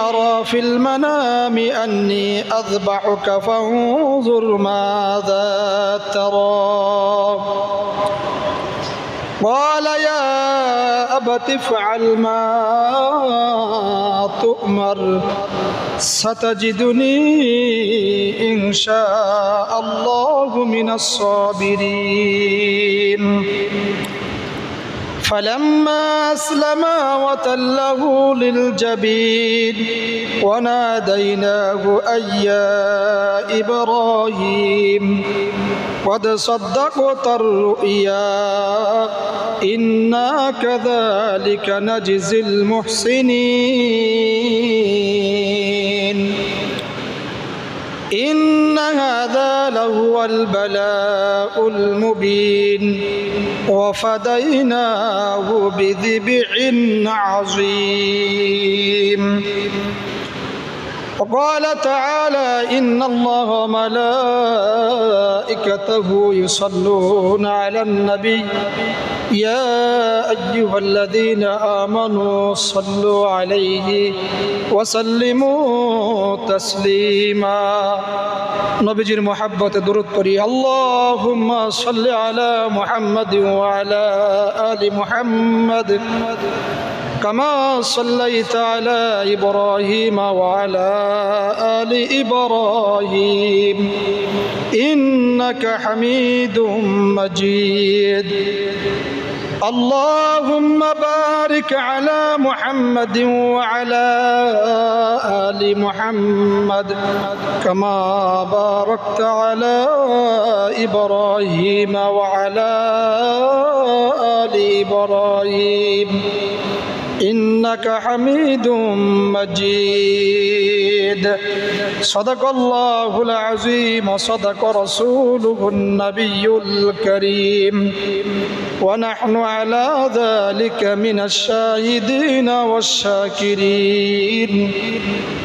أرى في المنام أني أذبحك فانظر ماذا ترى قال يا أبت افعل ما تؤمر ستجدني إن شاء الله من الصابرين فلما أسلما وتله للجبين وناديناه أن يا إبراهيم قد صدقت الرؤيا إنا كذلك نجزي المحسنين إن هذا لهو البلاء المبين وفديناه بذبح عظيم وقال تعالى إن الله وملائكته يصلون على النبي يا أيها الذين آمنوا صلوا عليه وسلموا تسليما নবীজির মহব্বতে দরুদ পড়ি আল্লাহুম্মা সাল্লি আলা মুহাম্মাদ ওয়া আলা আলি মুহাম্মাদ كما صليت على إبراهيم وعلى آل إبراهيم إنك حميد مجيد اللهم بارك على محمد وعلى آل محمد كما باركت على إبراهيم وعلى آل إبراهيم إنك حميد مجيد صدق الله العظيم وصدق رسوله النبي الكريم ونحن على ذلك من الشاهدين والشاكرين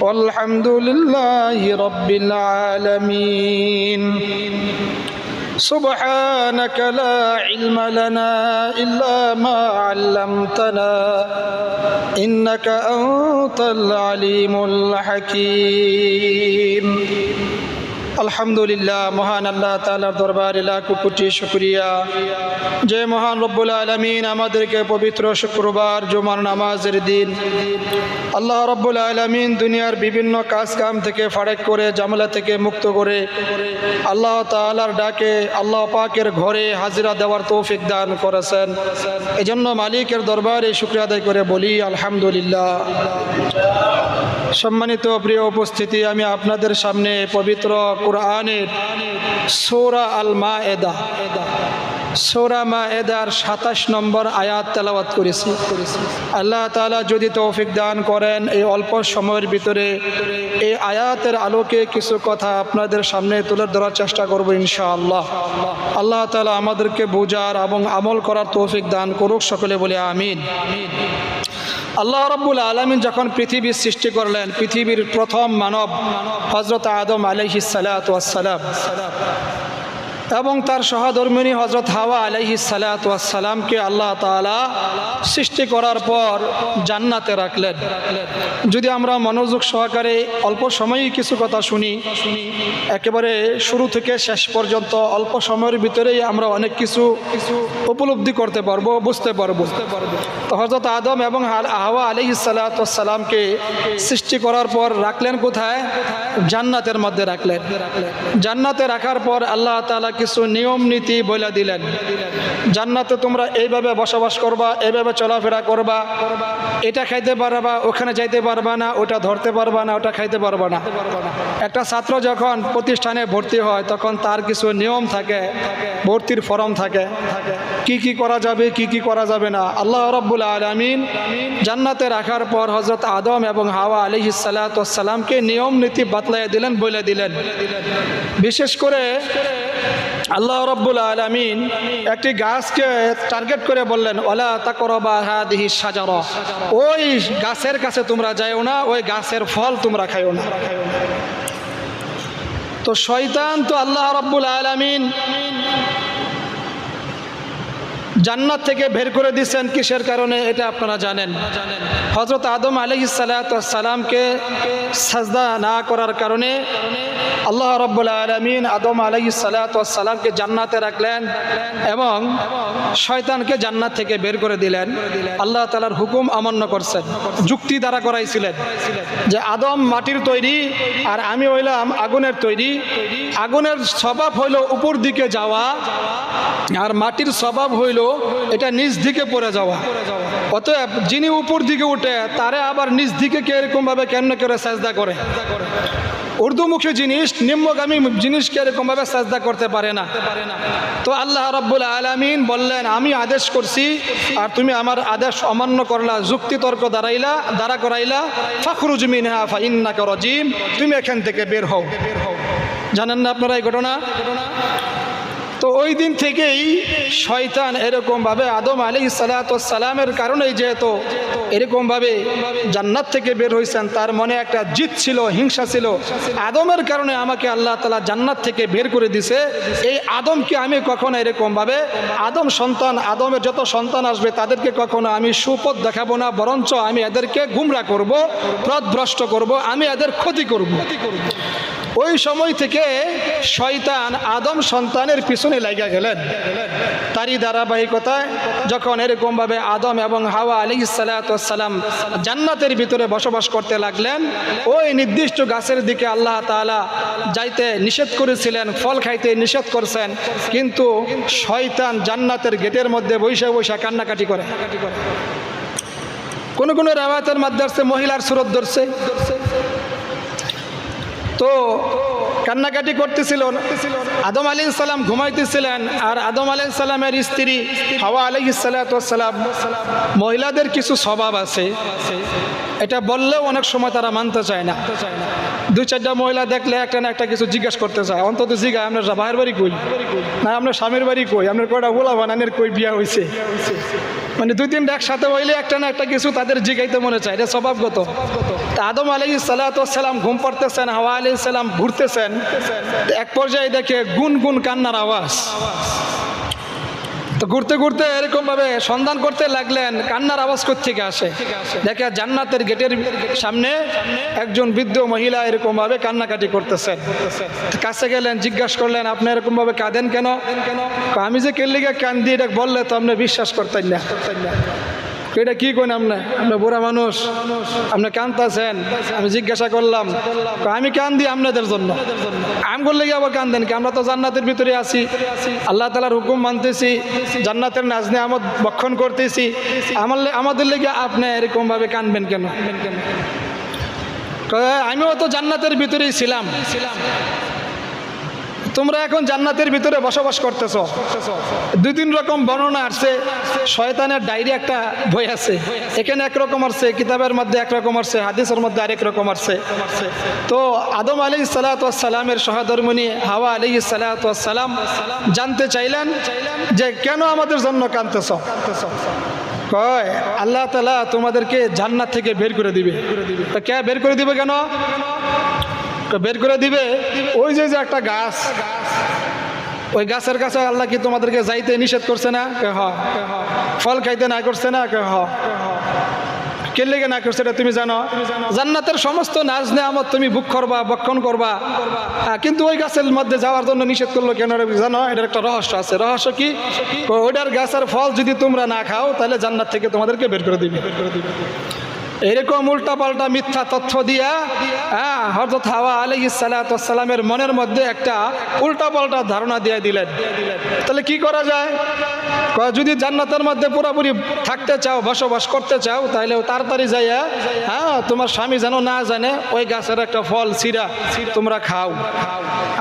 والحمد لله رب العالمين سبحانك لا علم لنا إلا ما علمتنا إنك أنت العليم الحكيم আলহামদুলিল্লাহ মহান আল্লাহ তাআলার দরবারে লাখ কোটি শুকরিয়া যে মহান রব্বুল আলামিন আমাদেরকে পবিত্র শুক্রবার জুমার নামাজের দিন আল্লাহ রব্বুল আলামিন দুনিয়ার বিভিন্ন কাজ কাম থেকে ফারেক করে ঝামেলা থেকে মুক্ত করে আল্লাহ তাআলার ডাকে আল্লাহ পাকের ঘরে হাজিরা দেওয়ার তৌফিক দান করেছেন এজন্য মালিকের দরবারে শুকরিয়া আদায় করে বলি আলহামদুলিল্লাহ সম্মানিত প্রিয় উপস্থিতি আমি আপনাদের সামনে পবিত্র কুরআনের সূরা আল মায়েদা সূরা মায়েদার 27 নম্বর আয়াত তেলাওয়াত করেছি আল্লাহ তাআলা যদি তৌফিক দান করেন এই অল্প সময়ের ভিতরে এই আয়াতের আলোকে কিছু কথা আপনাদের সামনে তুলে ধরার চেষ্টা করব ইনশাআল্লাহ আল্লাহ তাআলা আমাদেরকে বুঝার এবং আমল করার তৌফিক দান করুক সকলে বলে আমিন আল্লাহ রাব্বুল আলামিন যখন পৃথিবীর সৃষ্টি করলেন পৃথিবীর প্রথম মানব হযরত আদম আলাইহিস সালাতু ওয়াস সালাম এবং তার সহধর্মিণী হযরত হাওয়া আলাইহিস সালাতু ওয়াস সালামকে আল্লাহ তাআলা সৃষ্টি করার পর জান্নাতে রাখলেন যদি আমরা মনোযোগ সহকারে অল্প সময়ই কিছু কথা শুনি একেবারে শুরু থেকে শেষ পর্যন্ত অল্প সময়ের ভিতরেই আমরা অনেক কিছু উপলব্ধি করতে পারবো বুঝতে পারবো তো হযরত আদম এবং হাওয়া আলাইহিস সালাতু ওয়াস সালামকে সৃষ্টি করার পর রাখলেন কোথায় জান্নাতের মধ্যে রাখলেন জান্নাতে রাখার পর আল্লাহ তাআলা কিছু নিয়ম নীতি বলে দিলেন জান্নাতে তোমরা এইভাবে বসবাস করবা এইভাবে চলাফেরা করবা এটা খাইতে পারবা ওখানে যাইতে পারবা না ওটা ধরতে পারবা না ওটা খাইতে পারবা না একটা ছাত্র যখন প্রতিষ্ঠানে ভর্তি হয় তখন তার কিছু নিয়ম থাকে ভর্তির ফরম থাকে কি কি করা যাবে কি কি করা যাবে না আল্লাহ রাব্বুল আলামিন জান্নাতে রাখার পর হযরত আদম এবং হাওয়া আলাইহিস সালাতু ওয়াস সালামকে নিয়ম নীতি বাতলায় দিলেন বলে দিলেন বিশেষ করে আল্লাহ রাব্বুল আলামিন একটি গাছকে টার্গেট করে বললেন ওয়ালা তাকরাবা হাদিহিস শাজারা ওই গাছের কাছে তোমরা যাও না ওই গাছের ফল তোমরা খাইও না তো শয়তান তো আল্লাহ রাব্বুল আলামিন জান্নাত থেকে বের করে দিয়েছেন কিসের কারণে? এটা আপনারা জানেন। হযরত আদম আলাইহিস সালাতু ওয়াস সালামকে সাজদা না করার কারণে আল্লাহ রাব্বুল আলামিন আদম আলাইহিস সালাতু ওয়াস সালামকে জান্নাতে রাখলেন এবং শয়তানকে জান্নাত থেকে বের করে দিলেন। আল্লাহ তাআলার হুকুম অমান্য করছেন, যুক্তি দ্বারা করাইছিলেন যে আদম মাটির তৈরি আর আমি হইলাম আগুনের তৈরি। আগুনের স্বভাব হইল উপর দিকে যাওয়া আর মাটির স্বভাব হইল এটা নিচ দিকে পড়ে যাওয়া। অতএব যিনি উপর দিকে উঠে তারে আবার নিচ দিকে এরকম ভাবে কেন করে সাজদা করে? উর্দুমুখী জিনিস, নিম্নগামী জিনিসকে এরকম ভাবে সাজদা করতে পারে না। তো আল্লাহ রাব্বুল আলামিন বললেন আমি আদেশ করছি আর তুমি আমার আদেশ অমান্য করলা, যুক্তি তর্ক দাঁড়া করাইলা। ফাখরুজ মিনহা ফাইন্নাকা রাজিম, তুমি এখান থেকে বের হও। জানেন না আপনারা এই ঘটনা? তো ওই দিন থেকেই শয়তান এরকমভাবে আদম আলাইহিস সালাতু ওয়াস সালামের কারণেই যেহেতু এরকমভাবে জান্নাত থেকে বের হয়েছেন, তার মনে একটা জিদ ছিল, হিংসা ছিল। আদমের কারণে আমাকে আল্লাহ তাআলা জান্নাত থেকে বের করে দিছে, এই আদমকে আমি কখনো এরকমভাবে আদমের যত সন্তান আসবে তাদেরকে কখনো আমি সুপথ দেখাবো না, বরঞ্চ আমি এদেরকে গুমরা করব, পথভ্রষ্ট করব, আমি এদের ক্ষতি করব। ওই সময় থেকে শয়তান আদম সন্তানের পিছনে লাগা গেলেন। তারই ধারাবাহিকতায় যখন এরকমভাবে আদম এবং হাওয়া আলাইহিস সালাতু ওয়াস সালাম জান্নাতের ভিতরে বসবাস করতে লাগলেন, ওই নির্দিষ্ট গাছের দিকে আল্লাহ তাআলা যাইতে নিষেধ করেছিলেন, ফল খাইতে নিষেধ করছেন, কিন্তু শয়তান জান্নাতের গেটের মধ্যে বৈশা বৈশা কান্নাকাটি করে। কোন কোন রাওয়ায়াতের মধ্যে আছে মহিলার সুরত ধরছে। তো কান্নাকাটি করতেছিল। আদম আলাইহিস সালাম ঘুমাইতেছিলেন আর আদম আলাইহিস সালামের স্ত্রী হাওয়া আলাইহিস সালাতু ওয়াস সালাম, মহিলাদের কিছু স্বভাব আছে, এটা বললেও অনেক সময় তারা মানতে চায় না। দুই চারটা মহিলা দেখলে একটা না একটা কিছু জিজ্ঞেস করতে চায়, অন্তত জিজ্ঞাসা আপনার ভাইয়ের বাড়ি কই, না আপনার স্বামীর বাড়ি কই, আপনার কয়টা গোলা বানানের কই বিয়া হয়েছে। মানে দুই তিনটা একসাথে হইলে একটা না একটা কিছু তাদের জিগাইতে মনে চায়, এটা স্বভাবগত। আদম আলাইহিস সালাতু ওয়াস সালাম ঘুম পড়তেছেন, হাওয়া আলাইহিস সালাম ঘুরতেছেন, এক পর্যায়ে দেখে গুনগুন কান্নার আওয়াজ। তো ঘুরতে ঘুরতে এরকম ভাবে সন্ধান করতে লাগলেন কান্নার আওয়াজ কোত্থেকে আসে। দেখে জান্নাতের গেটের সামনে একজন বৃদ্ধ মহিলা এরকম ভাবে কান্নাকাটি করতেছেন। কাছে গেলেন, জিজ্ঞাসা করলেন আপনি এরকম ভাবে কাঁদেন কেন? আমি যে কেল্লিগে কান্দি এটা বললে তো আপনি বিশ্বাস করতেন না। এটা কি কোন আপনি বুড়া মানুষ, আপনি কাঁদতেছেন? আমি জিজ্ঞাসা করলাম, আমি কান্দি আপনাদের জন্য। আমি বললে কি আবার কান্দেন কি? আমরা তো জান্নাতের ভিতরে আছি, আল্লাহ তাআলার হুকুম মানতেছি, জান্নাতের নাজ নেয়ামত ভক্ষণ করতেছি, আমাদের লেগে আপনি এরকম ভাবে কাঁদবেন কেন? আমিও তো জান্নাতের ভিতরেই ছিলাম, তোমরা এখন জান্নাতের ভিতরে বসবাস করতেছ। দুই তিন রকম বর্ণনা আসছে, শয়তানের ডায়েরি একটা বই আছে, এখানে একরকম আসছে, কিতাবের মধ্যে একরকম আসছে, হাদিসের মধ্যে আরেক রকম আসছে। তো আদম আলাইহিস সালাতু ওয়াস সালামের সহধর্মিণী হাওয়া আলাইহিস সালাতু ওয়াস সালাম জানতে চাইলেন যে কেন আমাদের জন্য কাঁদতেছ? কয় আল্লাহ তাআলা তোমাদেরকে জান্নাত থেকে বের করে দিবে। কে বের করে দিবে? কেন বের করে দিবে? ওই যে একটা গাছ, ওই গাছের কাছে আল্লাহ কি তোমাদেরকে যাইতে নিষেধ করছে না? ফল খাইতে না করছে না? কে লেগে না করছে এটা তুমি জানো? জান্নাতের সমস্ত নাজ নেয়ামত তুমি ভোগ করবা, ভক্ষণ করবা, কিন্তু ওই গাছের মধ্যে যাওয়ার জন্য নিষেধ করলো কেন জানো? এটার একটা রহস্য আছে। রহস্য কি? ওইটার গাছের ফল যদি তোমরা না খাও তাহলে জান্নাত থেকে তোমাদেরকে বের করে দিবে। এরকম উল্টা পাল্টা মিথ্যা তথ্য দিয়া হযরত হাওয়া আলাইহিস সালাতু ওয়াস সালামের মনের মধ্যে একটা উল্টা পাল্টা ধারণা দিয়ে দিলেন। তাহলে কি করা যায়? যদি জান্নাতের মধ্যে পুরোপুরি থাকতে চাও, বসবাস করতে চাও, তাহলে তাড়াতাড়ি যাইয়া তোমার স্বামী যেন না জানে ওই গাছের একটা ফল ছিঁড়া তোমরা খাও।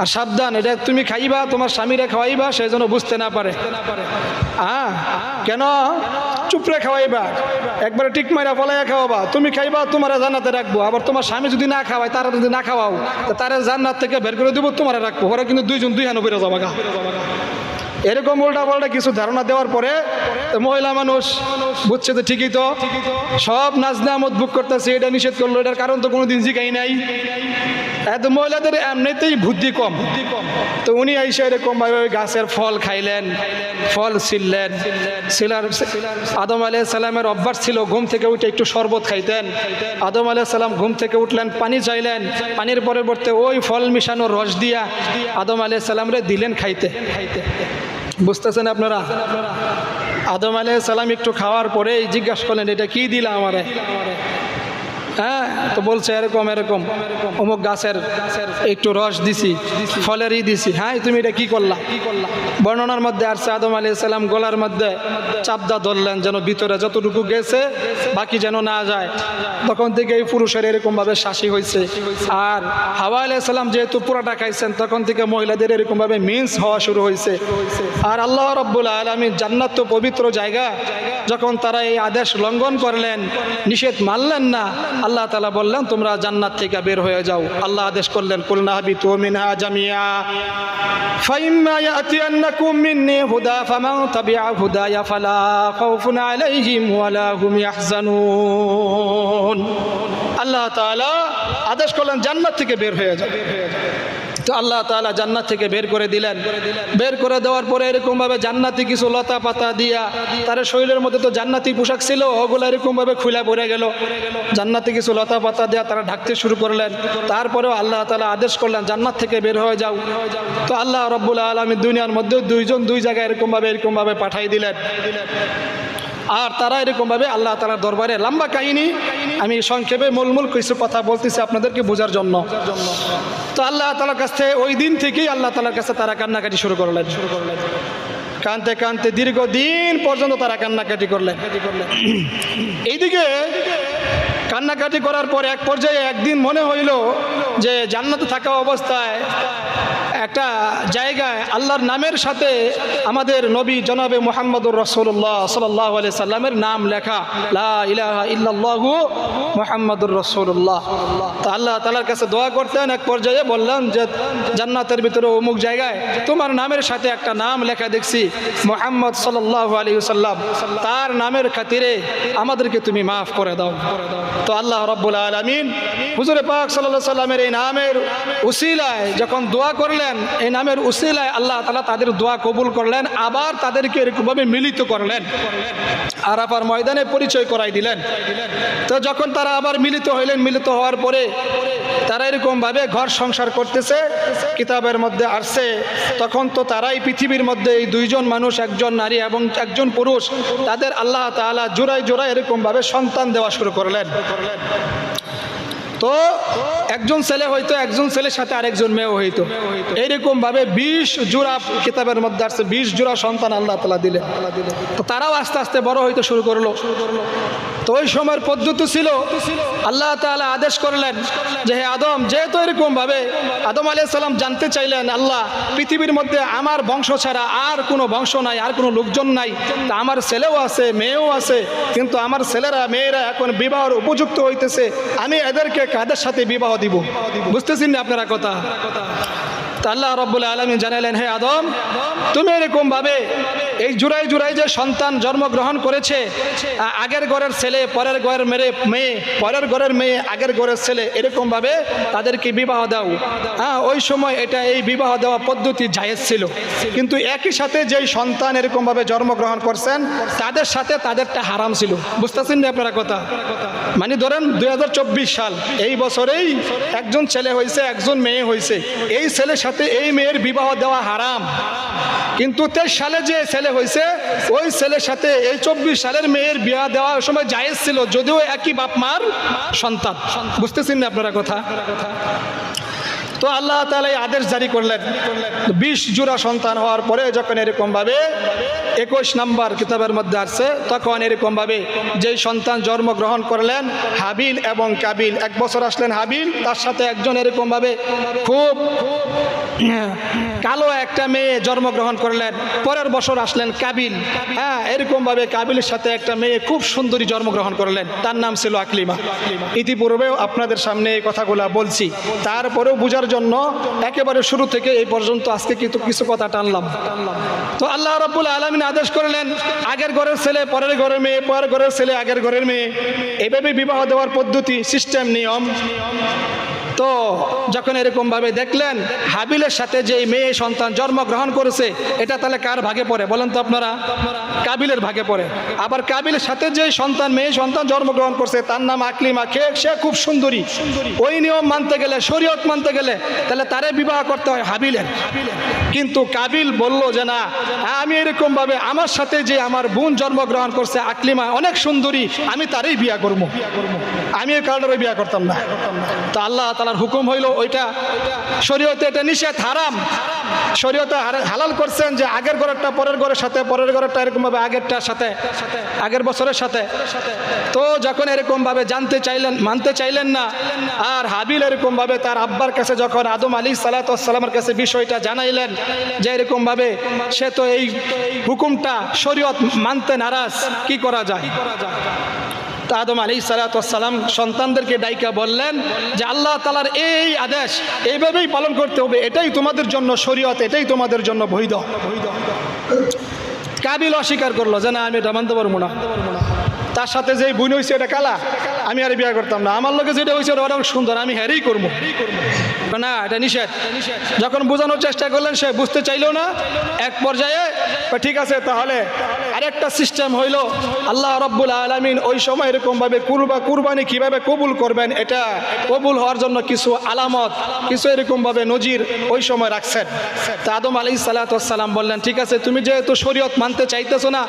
আর সাবধান, এটা তুমি খাইবা, তোমার স্বামীরা খাওয়াইবা, সেই জন্য বুঝতে না পারে। কেন? চুপড়ে খাওয়াইবা, একবারে টিক মাইরা ফলাইয়া খাওয়াবা, তুমি খাইবা, তোমার জান্নাতে রাখবো। আবার তোমার স্বামী যদি না খাওয়ায়, তারা যদি না খাওয়াও, তারা জান্নাত থেকে বের করে দেবো, তোমার রাখবো। ওরা কিন্তু দুইজন দুই হানো বেরো যাবা গা। এরকম উল্টা পাল্টা কিছু ধারণা দেওয়ার পরে মহিলা মানুষ বুঝছে তো ঠিকই তো, সব নাজনামত বুক করতেছে, এটা নিষেধ করলো, এটার কারণ তো কোনোদিন জিজ্ঞাই নাই। এত মহিলাদের এমনিতেই বুদ্ধি কম, তো উনি এসে এরকম ভাবে ওই গাছের ফল খাইলেন, ফল ছিললেন। আদম আলাইহিস সালামের অভ্যাস ছিল ঘুম থেকে উঠে একটু শরবত খাইতেন। আদম আলাইহিস সালাম ঘুম থেকে উঠলেন, পানি চাইলেন, পানির পরিবর্তে ওই ফল মিশানো রস দিয়া আদম আলাইহিস সালামরে দিলেন খাইতে। বুঝতেছেন আপনারা? আদম আলাইহিস সালাম একটু খাওয়ার পরেই জিজ্ঞাসা করলেন, এটা কি দিলা আমারে? হ্যাঁ, তো বলছে এরকম এরকম অমুক গাছের একটু রস দিছি, ফলেরই দিছি। হ্যাঁ, তুমি এটা কি করলা? বর্ণনার মধ্যে আসছে আদম আলাইহিস সালাম গলার মধ্যে চাপদা ধরলেন, যেন ভিতরে যতটুকু গেছে বাকি যেন না যায়। তখন থেকে এই পুরুষের এরকমভাবে শাসি হয়েছে। আর হাওয়া আলাইহিস সালাম যেহেতু পুরাটা খাইছেন, তখন থেকে মহিলাদের এরকমভাবে মিন্স হওয়া শুরু হয়েছে। আর আল্লাহ রাব্বুল আলামিন, জান্নাত তো পবিত্র জায়গা, যখন তারা এই আদেশ লঙ্ঘন করলেন, নিষেধ মানলেন না, আল্লাহ তাআলা বললেন তোমরা জান্নাত থেকে বের হয়ে যাও। আল্লাহ আদেশ করলেন, কুলনা হাবিতু মিনহা জামিয়া ফাইম্মা ইয়াতিয়ান্নাকুম মিন্নি হুদা ফামান তাবিআ হুদায়া ফালা খাউফুন আলাইহিম ওয়ালা হুম ইয়াহজানুন। আল্লাহ তাআলা আদেশ করলেন জান্নাত থেকে বের হয়ে যাও। তো আল্লাহ তাআলা জান্নাত থেকে বের করে দিলেন। বের করে দেওয়ার পরে এরকমভাবে জান্নাতি কিছু লতা পাতা দিয়া, তার শরীরের মধ্যে তো জান্নাতি পোশাক ছিল, ওগুলো এরকমভাবে খুলে পড়ে গেল। জান্নাতি কিছু লতা পাতা দিয়া তারা ঢাকতে শুরু করলেন। তারপরেও আল্লাহ তাআলা আদেশ করলেন জান্নাত থেকে বের হয়ে যাও। তো আল্লাহ রাব্বুল আলামিন দুনিয়ার মধ্যে দুইজন দুই জায়গায় এরকমভাবে পাঠাই দিলেন। আর তারা এরকমভাবে আল্লাহ তাআলার দরবারে, লম্বা কাহিনী, আমি সংক্ষেপে মূল কিছু কথা বলতেছি আপনাদেরকে বোঝার জন্য। তো আল্লাহ তাআলার কাছে ওই দিন থেকেই আল্লাহ তাআলার কাছে তারা কান্নাকাটি শুরু করলেন। কানতে কানতে দীর্ঘদিন পর্যন্ত তারা কান্নাকাটি করলেন। এইদিকে কান্নাকাটি করার পর এক পর্যায়ে একদিন মনে হইল যে জান্নাতে থাকা অবস্থায় একটা জায়গায় আল্লাহর নামের সাথে আমাদের নবী জনাবে মুহাম্মদুর রাসূলুল্লাহ সাল্লাল্লাহু আলাইহি সাল্লামের নাম লেখা, লা ইলাহা ইল্লাল্লাহু মুহাম্মাদুর রাসূলুল্লাহ। তো আল্লাহ তাআলার কাছে দোয়া করতেন। এক পর্যায়ে বললেন যে জান্নাতের ভিতরে অমুক জায়গায় তোমার নামের সাথে একটা নাম লেখা দেখছি, মুহাম্মদ সাল্লাল্লাহু আলাইহি সাল্লাম, তার নামের খাতিরে আমাদেরকে তুমি মাফ করে দাও। তো আল্লাহ রাব্বুল আলামিন হুজুর পাক সাল্লাল্লাহু আলাইহি সাল্লামের এই নামের উসিলায় যখন দোয়া করলেন, এই নামের উসিলায় আল্লাহ তাআলা তাদের দোয়া কবুল করলেন। আবার তাদেরকে এরকমভাবে মিলিত করলেন, আরাফার ময়দানে পরিচয় করাই দিলেন। তো যখন তারা আবার মিলিত হইলেন, মিলিত হওয়ার পরে তারা এরকমভাবে ঘর সংসার করতেছে, কিতাবের মধ্যে আসছে তখন তো তারাই পৃথিবীর মধ্যে এই দুইজন মানুষ, একজন নারী এবং একজন পুরুষ, তাদের আল্লাহ তাআলা জোড়ায় জোড়ায় এরকমভাবে সন্তান দেওয়া শুরু করলেন। তো একজন ছেলে হইতো, একজন ছেলের সাথে আরেকজন মেয়েও হইতো। এইরকমভাবে 20 জোড়া, কিতাবের মধ্যে আসছে 20 জোড়া সন্তান আল্লাহ তাআলা দিলেন। তো তারাও আস্তে আস্তে বড় হইতে শুরু করলো। তো ওই সময়ের পদ্ধতি ছিল, আল্লাহ তাআলা আদেশ করলেন যে হে আদম, যেহেতু এরকমভাবে আদম আলাইহিস সালাম জানতে চাইলেন, আল্লাহ পৃথিবীর মধ্যে আমার বংশ ছাড়া আর কোনো বংশ নাই, আর কোনো লোকজন নাই, তা আমার ছেলেও আছে মেয়েও আছে, কিন্তু আমার ছেলেরা মেয়েরা এখন বিবাহের উপযুক্ত হইতেছে, আমি এদেরকে কাদের সাথে বিবাহ দিব? বুঝতেছেন না আপনারা কথা? তা আল্লাহ রাব্বুল আলামিন জানালেন, হে আদম, তুমি এরকমভাবে এই জোড়ায় জোড়ায় যে সন্তান জন্মগ্রহণ করেছে, আগের ঘরের ছেলে পরের ঘরের মেয়ে, পরের ঘরের মেয়ে আগের ঘরের ছেলে, এরকমভাবে তাদেরকে বিবাহ দাও। হ্যাঁ, ওই সময় এটা এই বিবাহ দেওয়া পদ্ধতি জায়েজ ছিল, কিন্তু একই সাথে যেই সন্তান এরকমভাবে জন্মগ্রহণ করছেন তাদের সাথে তাদেরটা হারাম ছিল। বুঝতেছেন না আপনারা কথা? মানে ধরেন 2024 সাল, এই বছরেই একজন ছেলে হয়েছে, একজন মেয়ে হয়েছে, এই ছেলের সাথে এই মেয়ের বিবাহ দেওয়া হারাম। কিন্তু 23 সালে যে ছেলে হয়েছে, ওই ছেলের সাথে এই 24 সালের মেয়ের বিবাহ দেওয়া ওই সময় জায়েজ ছিল, যদিও একই বাপ মার সন্তান। বুঝতেছেন না আপনারা কথা? তো আল্লাহ তাআলা আদেশ জারি করলেন, 20 জোড়া সন্তান হওয়ার পরে যখন এরকমভাবে 21 নম্বর কিতাবের মধ্যে আসছে, তখন এরকমভাবে যেই সন্তান জন্মগ্রহণ করলেন হাবিল এবং কাবিল, 1 বছর আসলেন হাবিল, তার সাথে একজন এরকমভাবে খুব কালো একটা মেয়ে জন্মগ্রহণ করলেন। পরের বছর আসলেন কাবিল, হ্যাঁ, এরকমভাবে কাবিলের সাথে একটা মেয়ে খুব সুন্দরী জন্মগ্রহণ করলেন, তার নাম ছিল আকলিমা। ইতিপূর্বেও আপনাদের সামনে এই কথাগুলো বলছি, তারপরেও বোঝার জন্য একেবারে শুরু থেকে এই পর্যন্ত আজকে কিন্তু কিছু কথা টানলাম। তো আল্লাহ রাব্বুল আলামিন আদেশ করলেন, আগের ঘরের ছেলে পরের ঘরের মেয়ে, পরের ঘরের ছেলে আগের ঘরের মেয়ে, এভাবে বিবাহ দেওয়ার পদ্ধতি, সিস্টেম, নিয়ম। তো যখন এরকমভাবে দেখলেন হাবিলের সাথে যে মেয়ে সন্তান জন্মগ্রহণ করেছে, এটা তাহলে কার ভাগে পড়ে বলেন তো আপনারা? কাবিলের ভাগে পড়ে। আবার কাবিলের সাথে যে সন্তান, মেয়ে সন্তান জন্মগ্রহণ করছে, তার নাম আকলিমা, সে খুব সুন্দরী। ওই নিয়ম মানতে গেলে, শরীয়ত মানতে গেলে তাহলে তারে বিবাহ করতে হয় হাবিলের। কিন্তু কাবিল বলল যে না, আমি এরকমভাবে আমার সাথে যে আমার বোন জন্মগ্রহণ করছে আকলিমা অনেক সুন্দরী, আমি তারই বিয়া করবো, আমি এই কারণে বিয়া করতাম না। তো আল্লাহ তাআলার হুকুম হইল ওইটা শরীয়তে এটা নিষেধ, হারাম। শরীয়তে হালাল করছেন যে আগের ঘরেরটা পরের ঘরের সাথে, পরের ঘরেরটা এরকমভাবে আগেরটার সাথে, আগের বছরের সাথে। তো যখন এরকমভাবে জানতে চাইলেন, মানতে চাইলেন না, আর হাবিল এরকমভাবে তার আব্বার কাছে যখন আদম আলাইহিস সালামের কাছে বিষয়টা জানাইলেন যে এরকমভাবে সে তো এই হুকুমটা শরীয়ত মানতে নারাজ, কি করা যায়? তা আদম আলাইহিসসালাম সন্তানদেরকে ডাইকা বললেন যে আল্লাহ তাআলার এই আদেশ এইভাবেই পালন করতে হবে, এটাই তোমাদের জন্য শরীয়ত, এটাই তোমাদের জন্য বৈধ। কাবিল অস্বীকার করলো যে না, আমি এটা মানতে পারবো না। তার সাথে যেই বোন হয়েছে এটা কালা, আমি আর বিয়ে করতাম না। আমার লোকে যেটা হয়েছে ওটা অনেক সুন্দর, আমি হ্যারেই করবো না, এটা নিষেধ। যখন বোঝানোর চেষ্টা করলেন সে বুঝতে চাইলো না। এক পর্যায়ে ঠিক আছে, তাহলে আরেকটা সিস্টেম হইল, আল্লাহ রাব্বুল আলামিন ওই সময় এরকমভাবে কুরবানি কিভাবে কবুল করবেন, এটা কবুল হওয়ার জন্য কিছু আলামত, কিছু এরকমভাবে নজির ওই সময় রাখছেন। তা আদম আলাইহিসসালাম বললেন ঠিক আছে, তুমি যেহেতু শরীয়ত মানতে চাইতেছো না,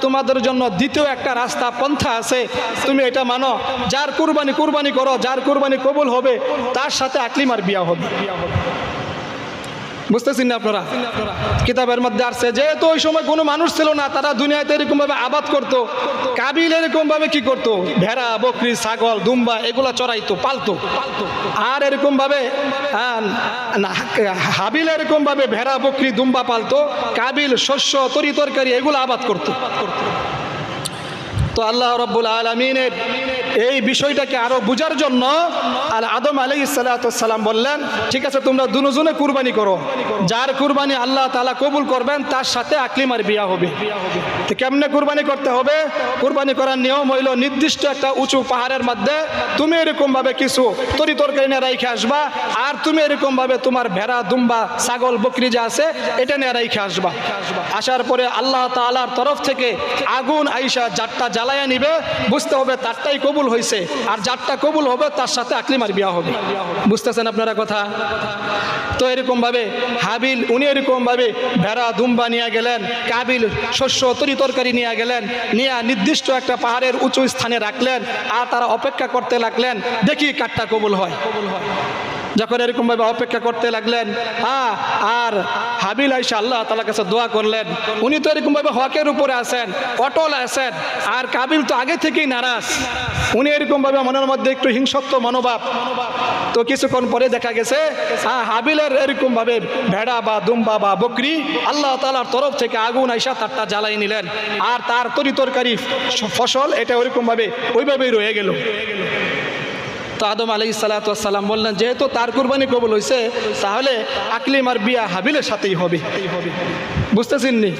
তোমাদের জন্য দ্বিতীয় একটা রাস্তা, পন্থা আছে, তুমি এটা মানো। যার কুরবানি করো, যার কুরবানি কবুল হবে তার সাথে আকলিমার বিয়া হবে। বুঝতেছেন না আপনারা? কিতাবের মধ্যে আসছে যেহেতু ওই সময় কোনো মানুষ ছিল না, তারা দুনিয়াতে এরকমভাবে আবাদ করত। কাবিল এরকমভাবে কি করত, ভেড়া, বকরি, ছাগল, দুম্বা এগুলা চড়াইতো, পালতো। আর এরকমভাবে হাবিল এরকমভাবে ভেড়া, বকরি, দুম্বা পালতো। কাবিল শস্য, তরি তরকারি এগুলো আবাদ করতো। তো আল্লাহ রাব্বুল আলামিনের এই বিষয়টাকে আরো বুঝার জন্য আদম আলাইহিসসালাম বললেন ঠিক আছে, তোমরা দুজনে কুরবানি করো, যার কুরবানি আল্লাহ তাআলা কবুল করবেন তার সাথে আকলিমার বিয়া হবে। তো কেমনে কুরবানি করতে হবে? কুরবানি করার নিয়ম হইল নির্দিষ্ট একটা উঁচু পাহাড়ের মধ্যে তুমি এরকম ভাবে কিছু তরি তরকারি নিয়ে রাইখে আসবা, আর তুমি এরকম ভাবে তোমার ভেড়া, দুম্বা, ছাগল, বকরি যা আছে এটা নিয়ে রাইখে আসবা। আসার পরে আল্লাহ তাআলার তরফ থেকে আগুন আইসা যারটা জ্বালায়া নিবে, বুঝতে হবে তারটাই কবুল হয়েছে, আর যারটা কবুল হবে তার সাথে আকলিমার বিয়া হবে। বুঝতেছেন আপনারা কথা? তো এরকম ভাবে হাবিল উনি এরকম ভাবে ভেড়া, দুম্বা নিয়ে গেলেন, কাবিল শস্য, তরি তরকারি নিয়ে গেলেন, নিয়ে নির্দিষ্ট একটা পাহাড়ের উঁচু স্থানে রাখলেন, আর তারা অপেক্ষা করতে লাগলেন দেখি কারটা কবুল হয়। যখন এরকম ভাবে অপেক্ষা করতে লাগলেন, আর হাবিল আইসা আল্লাহ তাআলার কাছে দোয়া করলেন। উনি তো এরকম ভাবে হকের উপরে আছেন, অটল আছেন, আর কাবিল তো আগে থেকেই নারাজ। উনি এরকম ভাবে মনের মধ্যে একটু হিংসত্ব মনোভাব। তো কিছুক্ষণ পরে দেখা গেছে হাবিলের এরকম ভাবে ভেড়া বা দুম্বা বা বকরি আল্লাহ তাআলার তরফ থেকে আগুন আইসা তারটা জ্বালাই নিলেন, আর তার তরি তরকারি ফসল এটা ওইরকম ভাবে ওইভাবেই রয়ে গেল। তো আদম আলাইহিসসালাম বললেন যেহেতু তার কুরবানি কবুল হয়েছে, তাহলে আকলিমার বিয়া হাবিলের সাথেই হবে। বুঝতেছেন নি?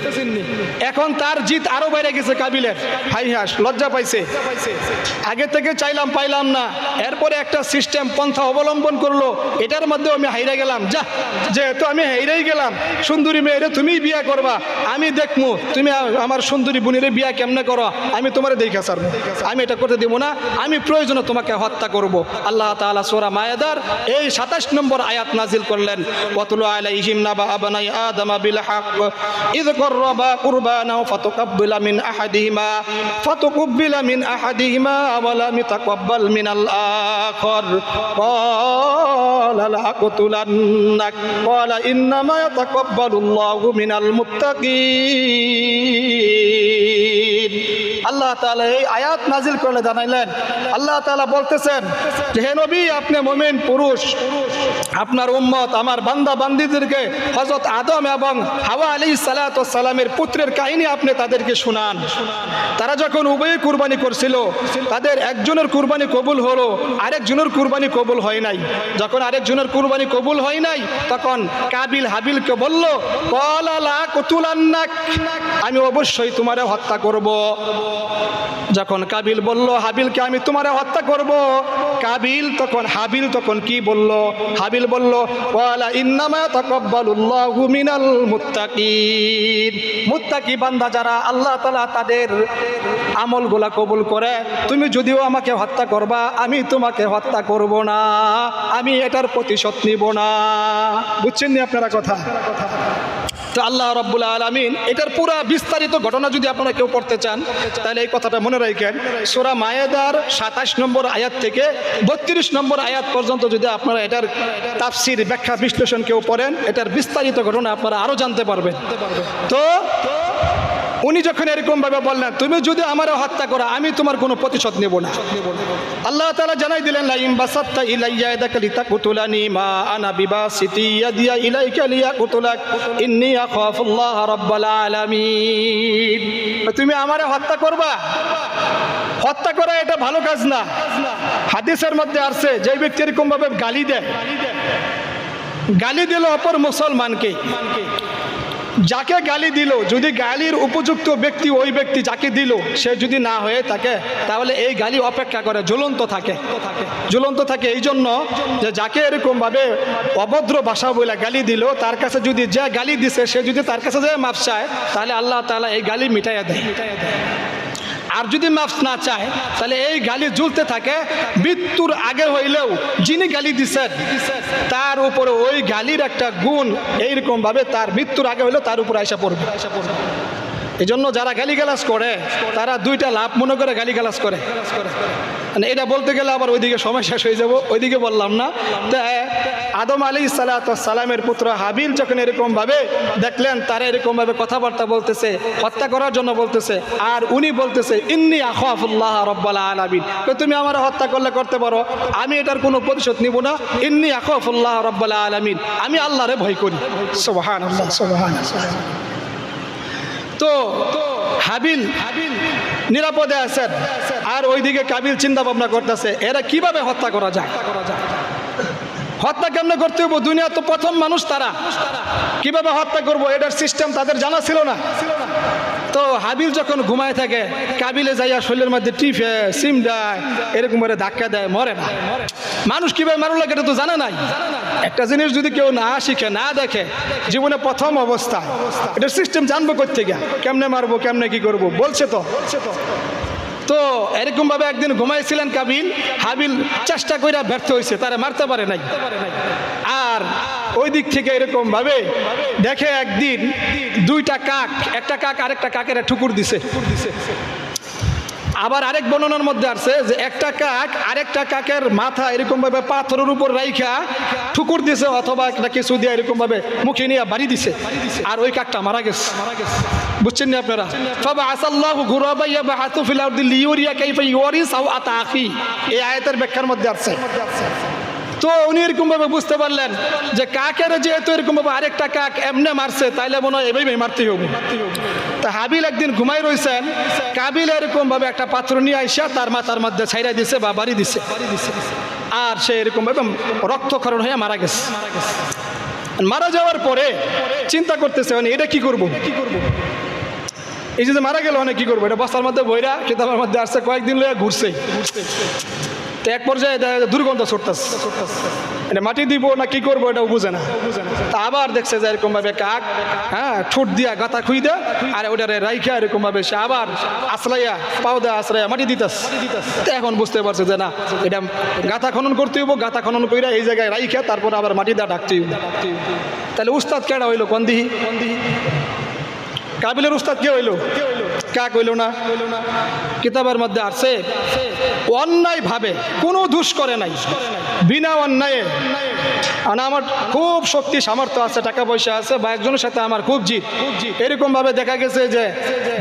এখন তার জিত আরো বেড়ে গেছে কাবিলের, হাইহাস লজ্জা পাইছে। আগে থেকে চাইলাম পাইলাম না, এরপরে একটা সিস্টেম পন্থা অবলম্বন করলো, এটার মধ্যে আমি হাইরে গেলাম। যেহেতু আমি হাইরেই গেলাম, সুন্দরী মেয়েরে তুমি বিয়া করবা, আমি দেখবো তুমি আমার সুন্দরী বোনের বিয়া কেমনে করো, আমি তোমার দেখা ছাড়বো, আমি এটা করতে দিব না, আমি প্রয়োজনে তোমাকে হত্যা করব। আল্লাহ তাআলা সূরা মায়েদার এই 27 নম্বর আয়াত নাজিল করলেন, ওয়াতুলু আলাইহিম নাবা আবনাই আদম বিল হক ইয করবা কুরবানা ফাতুকাব্বিলা মিন আহাদিহিমা ওয়া লাম ইয়াতাকাব্বাল মিনাল আখর ক্বালা লা আকতুলান্নাক ক্বালা ইন্নামা ইয়াতাকাব্বালুল্লাহু মিনাল মুত্তাকিন। আল্লাহ তাআলা এই আয়াত নাজিল করে জানাইলেন। আল্লাহ তাআলা বলতেছেন যে হে নবী, আপনি মুমিন পুরুষ, আপনার উম্মত আমার বান্দা বান্দীদেরকে হযরত আদম এবং হাওয়া আলাইহিস সালাতু ওয়াস সালামের পুত্রের কাহিনী আপনি তাদেরকে শুনান। তারা যখন উভয়ে কুরবানি করছিল, তাদের একজনের কুরবানি কবুল হলো, আরেকজনের কুরবানি কবুল হয় নাই। যখন আরেকজনের কুরবানি কবুল হয় নাই, তখন কাবিল হাবিলকে বলল, ক্বালা লা কুতুলান্নাক, আমি অবশ্যই তোমারে হত্যা করব। যখন কাবিল বলল হাবিলকে আমি তোমারে হত্যা করব, হাবিল তখন কি বলল? হাবিল বলল, ক্বালা ইন্নামা তাকাব্বালুল্লাহু মিনাল মুত্তাকিন, মুত্তাকি বান্দা যারা, আল্লাহ তাআলা তাদের আমলগুলা কবুল করে। তুমি যদিও আমাকে হত্যা করবা, আমি তোমাকে হত্যা করব না, আমি এটার প্রতিশোধ নিব না। বুঝছেন নি আপনারা কথা? তো আল্লাহ রাব্বুল আলামিন এটার পুরো বিস্তারিত ঘটনা যদি আপনারা কেউ পড়তে চান, তাহলে এই কথাটা মনে রাখেন। সূরা মায়েদার 27 নম্বর আয়াত থেকে 32 নম্বর আয়াত পর্যন্ত যদি আপনারা এটার তাফসীর, ব্যাখ্যা, বিশ্লেষণ কেউ পড়েন, এটার বিস্তারিত ঘটনা আপনারা আরও জানতে পারবেন। তো উনি যখন এরকমভাবে বললেন, তুমি যদি আমারে হত্যা করো, আমি তোমার কোনো প্রতিশোধ নেব না। আল্লাহ তাআলা জানাই দিলেন, লা ইন বাসাত্তা ইলাইয়া ইয়াদাকা লিতাকতুলানি মা আনা বিবাসিতি ইয়াদিয়া ইলাইকা লিয়াকতুলাক ইন্নী আখাফুল্লাহ রাব্বাল আলামিন। তুমি আমারে হত্যা করবা, হত্যা করা এটা ভালো কাজ না। হাদিসের মধ্যে আছে, যে ব্যক্তি এরকমভাবে গালি দিল অপর মুসলমানকে, যাকে গালি দিল, যদি গালির উপযুক্ত ব্যক্তি ওই ব্যক্তি যাকে দিল সে যদি না হয়ে থাকে, তাহলে এই গালি অপেক্ষা করে, ঝুলন্ত থাকে। এই জন্য যে যাকে এরকমভাবে অভদ্র ভাষা বলে গালি দিল, তার কাছে যদি যে গালি দিছে সে যদি তার কাছে যে মাফ চায়, তাহলে আল্লাহ তাআলা এই গালি মিটাইয়া দেয়। আর যদি মাফ না চায়, তাহলে এই গালি ঝুলতে থাকে। মৃত্যুর আগে হইলেও যিনি গালি দিচ্ছেন তার উপরে ওই গালির একটা গুণ এইরকমভাবে তার মৃত্যুর আগে হইলেও তার উপর আইসা পড়বে। এই জন্য যারা গালিগালাজ করে তারা দুইটা লাভ মনে করে গালিগালাজ করে। মানে এটা বলতে গেলে আবার ওইদিকে সময় শেষ হয়ে যাব, ওইদিকে বললাম না। আদম আলাইহিস সালাতু ওয়াস সালামের পুত্র হাবিল যখন এরকমভাবে দেখলেন তারা এরকমভাবে কথাবার্তা বলতেছে, হত্যা করার জন্য বলতেছে, আর উনি বলতেছে ইন্নী আখাফুল্লাহ রাব্বাল আলামিন, তুমি আমার হত্যা করলে করতে পারো, আমি এটার কোনো প্রতিশোধ নিব না। ইন্নী আখাফুল্লাহ রাব্বাল আলামিন, আমি আল্লাহরে ভয় করি। সুবহানাল্লাহ, সুবহানাল্লাহ। তো হাবিল নিরাপদে আছেন, আর ওইদিকে কাবিল চিন্তা ভাবনা করতেছে এরা কিভাবে হত্যা করা যায়, হত্যা কেমনে করতে হবে। দুনিয়া তো প্রথম মানুষ, তারা কিভাবে হত্যা করবো এটার সিস্টেম তাদের জানা ছিল না। তো হাবিল যখন ঘুমায় থাকে, কাবিলে যাইয়া শরীরের মধ্যে টিপে সিম দেয়, এরকম করে ধাক্কা দেয়, মরে না। মানুষ কিভাবে মারলো লাগে এটা তো জানা নাই। একটা জিনিস যদি কেউ না শিখে, না দেখে, জীবনে প্রথম অবস্থা, এটার সিস্টেম জানবো কোত্থেকে, কেমনে মারবো, কেমনে কি করবো, বলছে তো। তো এরকমভাবে একদিন ঘুমাইছিলেন কাবিল, হাবিল চেষ্টা করে ব্যর্থ হয়েছে, তারা মারতে পারে নাই। আর ওই দিক থেকে এরকম ভাবে দেখে একদিন দুইটা কাক, একটা কাক আরেকটা কাকের ঠুকুর দিছে। আবার আরেক বর্ণনার মধ্যে আছে যে একটা কাক আরেকটা কাকের মাথা এরকম ভাবে পাথরের উপর রাইখা ঠুকুর দিছে, অথবা একটা কিছু দিয়ে এরকম ভাবে মুখে নিয়ে বাড়ি দিছে, আর ওই কাকটা মারা গেছে। বুঝছেন না আপনারা? ফাবাআসাল্লাহু গুরাবান ইয়াবআতু ফিল আরদি লিইউরিয়া কাইফা ইউরিস আও আতাখি, এই আয়াতের ব্যাখ্যার মধ্যে আছে। তো উনি এরকম ভাবে বুঝতে পারলেন যে কাকের যেহেতু এরকম ভাবে আরেকটা কাক এমনে মারছে, তাইলে মনে হয় এভাবেই মারতেই হবে। তা হাবিল একদিন ঘুমাই রয়েছেন, কাবিল এরকম ভাবে একটা পাত্র নিয়ে আইসা তার মাথার মধ্যে ছাইরা দিছে বা বাড়ি দিছে, আর সে এরকম ভাবে রক্তক্ষরণ হয়ে মারা গেছে। মারা যাওয়ার পরে চিন্তা করতেছে এটা কি করব, এই যে মারা গেল অনেক কি করবো, এটা বস্তার মধ্যে বইরা কিতাবের মধ্যে আসছে, কয়েকদিন লইয়া ঘুরছে। তো এক পর্যায়ে দুর্গন্ধ ছুটতেছে, এটা মাটি দিব না কি করবো এটাও বুঝে না। তা আবার দেখছে যে এরকম ভাবে কাক ঠোঁট দিয়া গাঁথা খুই দেয়, আর ওটারে রাইখা এরকম ভাবে সে আবার আশ্রয়া পাও দেয়, আশ্রয়া মাটি দিতেছে। তো এখন বুঝতে পারছে যে না, এটা গাঁথা খনন করতে হইব, গাঁথা খনন কইরা এই জায়গায় রাইখা তারপর আবার মাটি দেওয়া ডাকতে হইব। তাহলে উস্তাদ কেডা হইলো, কোন দিহি কাবিলের উস্তাদ কে হইলো? কা কইল না? কিতাবের মধ্যে আছে অন্যায় ভাবে কোনো দোষ করে নাই, বিনা অন্যায়ে। আমার খুব শক্তি সামর্থ্য আছে, টাকা পয়সা আছে, বা একজনের সাথে আমার খুব জিদ, এরকম ভাবে দেখা গেছে যে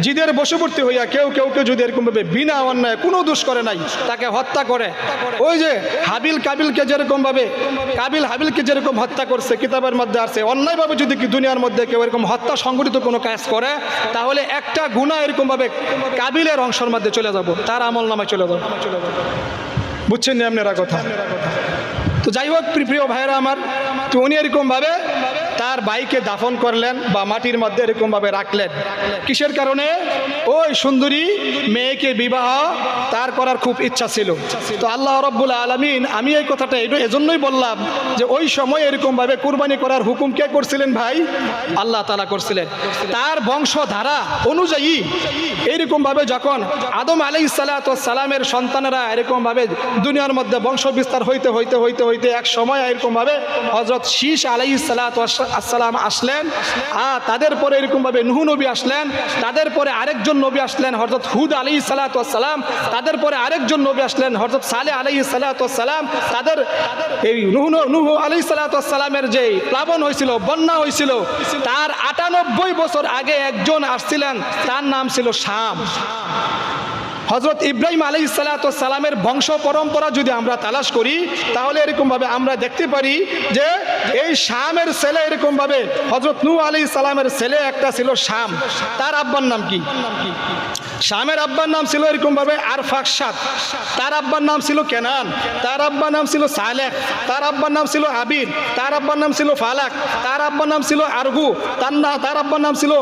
জিদের বশবর্তী হইয়া কেউ যদি এরকম ভাবে বিনা অন্যায় কোনো দোষ করে নাই তাকে হত্যা করে। ওই যে হাবিল কাবিলকে যেরকম ভাবে কাবিল হাবিলকে যেরকম হত্যা করছে, কিতাবের মধ্যে আছে অন্যায়ভাবে যদি কি দুনিয়ার মধ্যে কেউ এরকম হত্যা সংগঠিত কোনো কাজ করে, তাহলে একটা গুনাহ এরকম ভাবে কাবিলের অংশের মধ্যে চলে যাব, তার আমল নামায় চলে যাব। বুঝছেন না আপনারা কথা? তো যাই হোক প্রিয় ভাইয়েরা আমার, তো উনি এরকমভাবে তার ভাইকে দাফন করলেন বা মাটির মধ্যে এরকমভাবে রাখলেন। কিসের কারণে? ওই সুন্দরী মেয়েকে বিবাহ তার করার খুব ইচ্ছা ছিল। তো আল্লাহ রাব্বুল আলামিন, আমি এই কথাটা এজন্যই বললাম যে ওই সময় এরকমভাবে কুরবানি করার হুকুম কে করছিলেন ভাই? আল্লাহ তাআলা করছিলেন। তার বংশধারা অনুযায়ী এইরকমভাবে যখন আদম আলাইহিস সালাতু ওয়াস সালামের সন্তানেরা এরকমভাবে দুনিয়ার মধ্যে বংশ বিস্তার হইতে হইতে হইতে হইতে এক সময় এরকমভাবে হযরত শীশ আলাইহিস সালাতু ওয়াস সালাম আসলেন, তাদের পরে এরকমভাবে নূহ নবী আসলেন, তাদের পরে আরেকজন নবী আসলেন হযরত হুদ আলাইহিস সালাতু ওয়াস সালাম, তাদের পরে আরেকজন নবী আসলেন হযরত সালেহ আলাইহিস সালাতু ওয়াস সালাম। তাদের এই নূহ আলাইহিস সালাতু ওয়াস সালামের যে প্লাবন হয়েছিল, বন্যা হয়েছিল, তার 98 বছর আগে একজন আসছিলেন, তার নাম ছিল শাম। হযরত ইব্রাহিম আলাইহিস সালাতু ওয়াস সালামের বংশ পরম্পরা যদি আমরা তালাশ করি, তাহলে এরকমভাবে আমরা দেখতে পারি যে এই শামের ছেলে এরকমভাবে হযরত নূহ আলাইহিস সালামের ছেলে একটা ছিল শাম। তার আব্বার নাম কি? শামের আব্বার নাম ছিল এরকমভাবে আরফাকশাদ, তার আব্বার নাম ছিল কেনান, তার আব্বার নাম ছিল সালেহ, তার আব্বার নাম ছিল আবিদ, তার আব্বার নাম ছিল ফালাক, তার আব্বার নাম ছিল আরগু, তার আব্বার নাম ছিল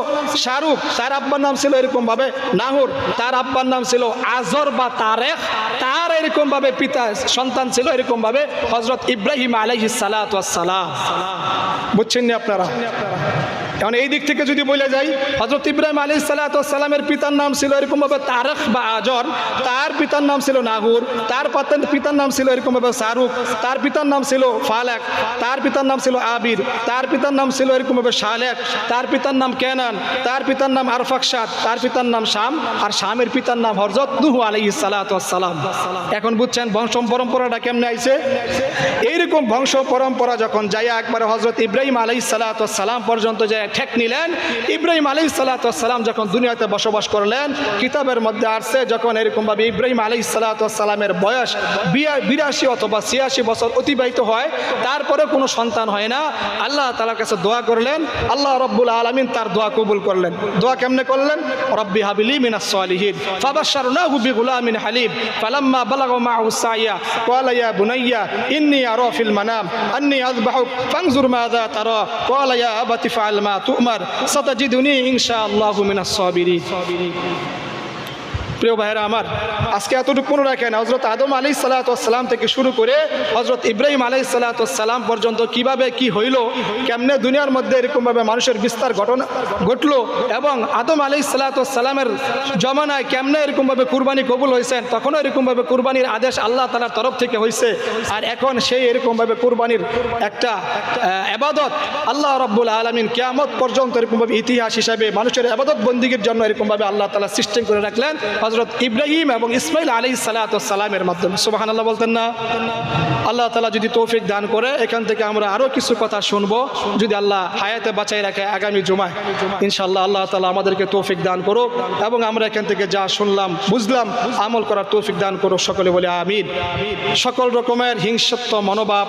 শাহরুখ, তার আব্বার নাম ছিল এরকমভাবে নাহুর, তার আব্বার নাম ছিল আজর বা তারেক, তার এরকমভাবে পিতা সন্তান ছিল এরকমভাবে হযরত ইব্রাহিম আলাইহিস সালাতু ওয়াস সালাম। বুঝছেন না আপনারা? এখন এই দিক থেকে যদি বলে যাই, হযরত ইব্রাহিম আলাইহিস সালাতু ওয়াস সালামের পিতার নাম ছিল এরকমভাবে তারেক বা আজর, তার পিতার নাম ছিল নাহুর, তার পিতার নাম ছিল এরকমভাবে শাহরুখ, তার পিতার নাম ছিল ফালাক, তার পিতার নাম ছিল আবির, তার পিতার নাম ছিল এরকমভাবে সালেক, তার পিতার নাম কেনান, তার পিতার নাম আরফাকশাদ, তার পিতার নাম শাম, আর শামের পিতার নাম হযরত নূহ আলাইহিস সালাতু ওয়াস সালাম। এখন বুঝছেন বংশ পরম্পরাটা কেমনে আইছে? এইরকম বংশ পরম্পরা যখন যাইয়া একবারে হযরত ইব্রাহিম আলাইহিস সালাতু ওয়াস সালাম পর্যন্ত যায় ঠেক নিলেন, ইব্রাহিম আলাইহিস সালাতু ওয়াস সালাম যখন দুনিয়াতে বসবাস করলেন, কিতাবের মধ্যে আসছে যখন এরকমভাবে ইব্রাহিম আলাইহিস সালাতু ওয়াস সালামের বয়স 82 অথবা 86 বছর অতিবাহিত হয়, তারপরে কোনো সন্তান হয় না। আল্লাহ তাআলার কাছে দোয়া করলেন, আল্লাহ রাব্বুল আলামিন তার দোয়া কবুল করলেন। দোয়া কেমনে করলেন? রব্বি হাবলি মিনাস সালিহিন ফাবাশশারনাহু বিগুলামিন হালিম ফালাম্মা বালাগা মা'হু সাইয়া ক্বালা ইয়া বুনাইয়া ইন্নী আরা ফিল মানাম আন্নী আযবাহুক ফানজুর মাযা তারা ক্বালা ইয়া আবাতি ফাআল মা তু'মার সাতাজিদুনি ইনশাআল্লাহু মিনাস সাবিরিন। প্রিয় ভাইয়েরা আমার, আজকে এতটুকু মনে রাখেন, হযরত আদম আলাইহিস সালাতু ওয়াস সালাম থেকে শুরু করে হযরত ইব্রাহিম আলাইহিস সালাতু ওয়াস সালাম পর্যন্ত কিভাবে কি হইল, কেমনে দুনিয়ার মধ্যে এরকমভাবে মানুষের বিস্তার ঘটলো, এবং আদম আলাইহিস সালাতু ওয়াস সালামের জমানায় কেমনে এরকমভাবে কুরবানি কবুল হয়েছেন, তখনও এরকমভাবে কুরবানির আদেশ আল্লাহ তাআলার তরফ থেকে হয়েছে। আর এখন সেই এরকমভাবে কুরবানির একটা ইবাদত আল্লাহ রাব্বুল আলামিন কিয়ামত পর্যন্ত এরকমভাবে ইতিহাস হিসাবে মানুষের ইবাদত বন্দেগীর জন্য এরকমভাবে আল্লাহ তাআলা সিস্টেম করে রাখলেন হযরত ইব্রাহিম এবং ইসমাইল আলাইহিস সালাতু ওয়াস সালামের মাধ্যমে। সুবহানাল্লাহ বলতেন না? আল্লাহ তাআলা যদি তৌফিক দান করে এখান থেকে আমরা আরও কিছু কথা শুনবো, যদি আল্লাহ হায়াতে বাঁচাই রাখে আগামী জুমায় ইনশাআল্লাহ। আল্লাহ তাআলা আমাদেরকে তৌফিক দান করুক এবং আমরা এখান থেকে যা শুনলাম বুঝলাম আমল করার তৌফিক দান করুক। সকলে বলে আমিন। সকল রকমের হিংসাত্মক মনোভাব